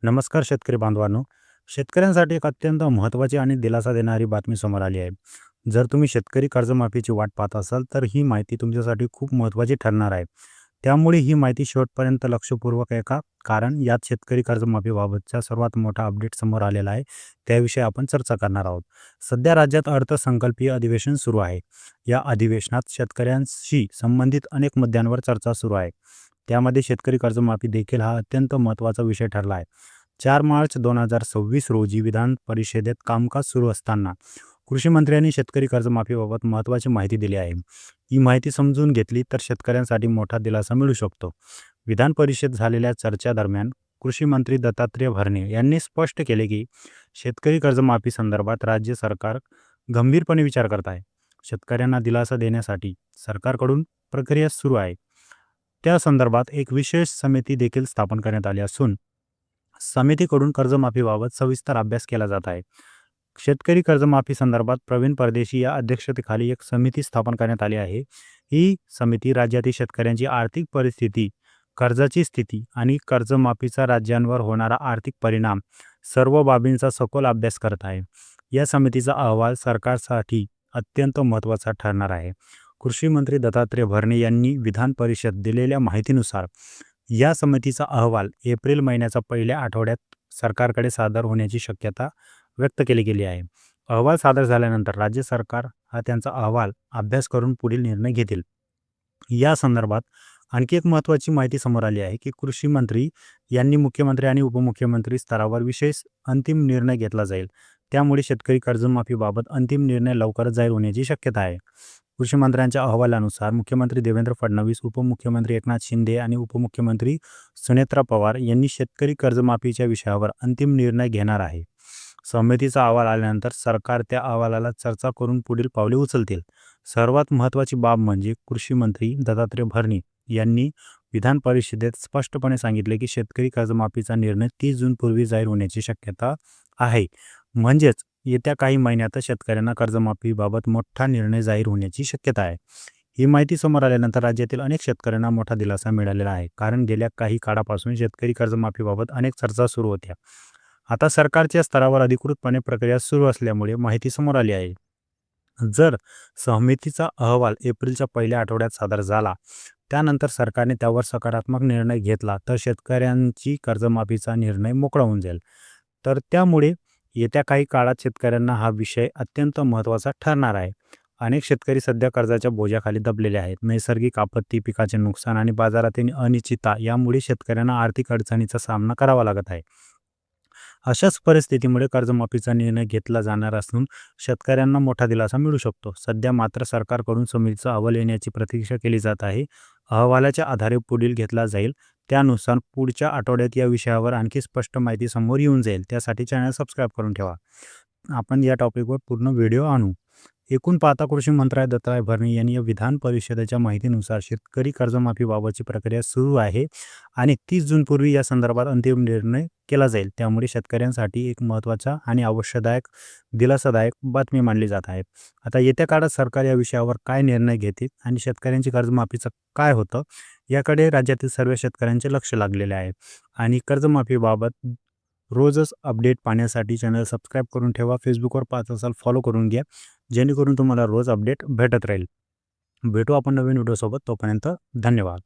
नमस्कार शेतकरी बांधवांनो. शेतकऱ्यांसाठी एक अत्यंत महत्त्वाची आणि दिलासा देणारी बातमी समोर आली आहे. जर तुम्ही शेतकरी कर्जमाफीची वाट पाहत असाल, तर ही माहिती तुमच्यासाठी खूप महत्त्वाची ठरणार आहे. त्यामुळे ही माहिती शेवटपर्यंत लक्षपूर्वक ऐका, कारण यात शेतकरी कर्जमाफीबाबतचा सर्वात मोठा अपडेट समोर आलेला आहे. त्याविषयी आपण चर्चा करणार आहोत. सध्या राज्यात अर्थसंकल्पीय अधिवेशन सुरू आहे. या अधिवेशनात शेतकऱ्यांशी संबंधित अनेक मुद्द्यांवर चर्चा सुरू आहे. त्यामध्ये शेतकरी कर्जमाफी देखील हा अत्यंत महत्त्वाचा विषय ठरला आहे. 4 मार्च 2026 रोजी विधान परिषदेत कामकाज सुरू असताना कृषी मंत्र्यांनी शेतकरी कर्जमाफीबाबत महत्त्वाची माहिती दिली आहे. ही माहिती समजून घेतली तर शेतकऱ्यांसाठी मोठा दिलासा मिळू शकतो. विधान परिषदेत झालेल्या चर्चेदरम्यान कृषी मंत्री दत्तात्रय भरणे यांनी स्पष्ट केले की शेतकरी कर्जमाफी संदर्भात राज्य सरकार गंभीरपणे विचार करत आहे. शेतकऱ्यांना दिलासा देण्यासाठी सरकारकडून प्रक्रिया सुरू आहे. त्या संदर्भात एक विशेष समिती देखील स्थापन करण्यात आली असून समितीकडून कर्जमाफीबाबत सविस्तर अभ्यास केला जात आहे. शेतकरी कर्जमाफी संदर्भात प्रवीण परदेशी या अध्यक्षतेखाली एक समिती स्थापन करण्यात आली आहे. ही समिती राज्यातील शेतकऱ्यांची आर्थिक परिस्थिती, कर्जाची स्थिती आणि कर्जमाफीचा राज्यांवर होणारा आर्थिक परिणाम सर्व बाबींचा सखोल अभ्यास करत आहे. या समितीचा अहवाल सरकारसाठी अत्यंत महत्त्वाचा ठरणार आहे. कृषी मंत्री दत्तात्रय भरणे यांनी विधान परिषद दिलेल्या माहितीनुसार या समितीचा अहवाल एप्रिल महिन्याच्या पहिल्या आठवड्यात सरकारकडे सादर होण्याची शक्यता व्यक्त केली गेली आहे. अहवाल सादर झाल्यानंतर राज्य सरकार हा त्यांचा अहवाल अभ्यास करून पुढील निर्णय घेतील. या संदर्भात आणखी एक महत्त्वाची माहिती समोर आली आहे की कृषी मंत्री यांनी मुख्यमंत्री आणि उपमुख्यमंत्री स्तरावर विशेष अंतिम निर्णय घेतला जाईल. त्यामुळे शेतकरी कर्जमाफीबाबत अंतिम निर्णय लवकरच जाहीर होण्याची शक्यता आहे. कृषी मंत्र्यांच्या अहवालानुसार मुख्यमंत्री देवेंद्र फडणवीस, उपमुख्यमंत्री एकनाथ शिंदे आणि उपमुख्यमंत्री सुनेत्रा पवार यांनी शेतकरी कर्जमाफीच्या विषयावर अंतिम निर्णय घेणार आहे. समितीचा अहवाल आल्यानंतर सरकार त्या अहवालाला चर्चा करून पुढील पावले उचलतील. सर्वात महत्त्वाची बाब म्हणजे कृषी मंत्री दत्तात्रय भरणे यांनी विधान परिषदेत स्पष्टपणे सांगितले की शेतकरी कर्जमाफीचा निर्णय 30 जूनपूर्वी जाहीर होण्याची शक्यता आहे. म्हणजेच येत्या काही महिन्यातच शेतकऱ्यांना कर्जमाफीबाबत मोठा निर्णय जाहीर होण्याची शक्यता आहे. ही माहिती समोर आल्यानंतर राज्यातील अनेक शेतकऱ्यांना मोठा दिलासा मिळालेला आहे, कारण गेल्या काही काळापासून शेतकरी कर्जमाफीबाबत अनेक चर्चा सुरू होत्या. आता सरकारच्या स्तरावर अधिकृतपणे प्रक्रिया सुरू असल्यामुळे माहिती समोर आली आहे. जर समितीचा अहवाल एप्रिलच्या पहिल्या आठवड्यात सादर झाला, त्यानंतर सरकारने त्यावर सकारात्मक निर्णय घेतला तर शेतकऱ्यांची कर्जमाफीचा निर्णय मोकळा होऊन जाईल. तर त्यामुळे येत्या काही काळात शेतकऱ्यांना हा विषय अत्यंत महत्त्वाचा ठरणार आहे. अनेक शेतकरी सध्या कर्जाच्या बोजाखाली दबलेले आहेत. नैसर्गिक आपत्ती, पिकाचे नुकसान आणि बाजारातील अनिश्चितता यामुळे शेतकऱ्यांना आर्थिक अडचणीचा सामना करावा लागत आहे. अशाच परिस्थितीमुळे कर्जमाफीचा निर्णय घेतला जाणार असून शेतकऱ्यांना मोठा दिलासा मिळू शकतो. सध्या मात्र सरकारकडून समितीचा अहवाल येण्याची प्रतीक्षा केली जात आहे. अहवालाच्या आधारे पुढील घेतला जाईल. त्यानुसार पुढच्या आठवड्यात या विषयावर आणखी स्पष्ट माहिती समोर येऊन जाईल. त्यासाठी चॅनल सबस्क्राईब करून ठेवा. आपण या टॉपिकवर पूर्ण व्हिडिओ आणू. एकूण पाहता कृषी मंत्री दत्तात्रय भरणे यांनी विधान परिषदेच्या माहितीनुसार शेतकरी कर्जमाफीबाबतची प्रक्रिया सुरू आहे आणि 30 जूनपूर्वी या संदर्भात अंतिम निर्णय केला जाईल. त्यामुळे शेतकऱ्यांसाठी एक महत्त्वाचा आणि दिलासादायक बातमी मानली जात आहे. आता येत्या काळात सरकार या विषयावर काय निर्णय घेते आणि शेतकऱ्यांची कर्जमाफीचं काय होतं याकडे राज्यातील सर्व शेतकऱ्यांचे लक्ष लागलेले आहे. आणि कर्जमाफीबाबत रोजच अपडेट पाहण्यासाठी चॅनल सबस्क्राईब करून ठेवा. फेसबुकवर पाहत असाल फॉलो करून घ्या, जेणेकरून तुम्हाला रोज अपडेट भेटत राहील. भेटू आपण नवीन व्हिडिओसोबत. तोपर्यंत धन्यवाद.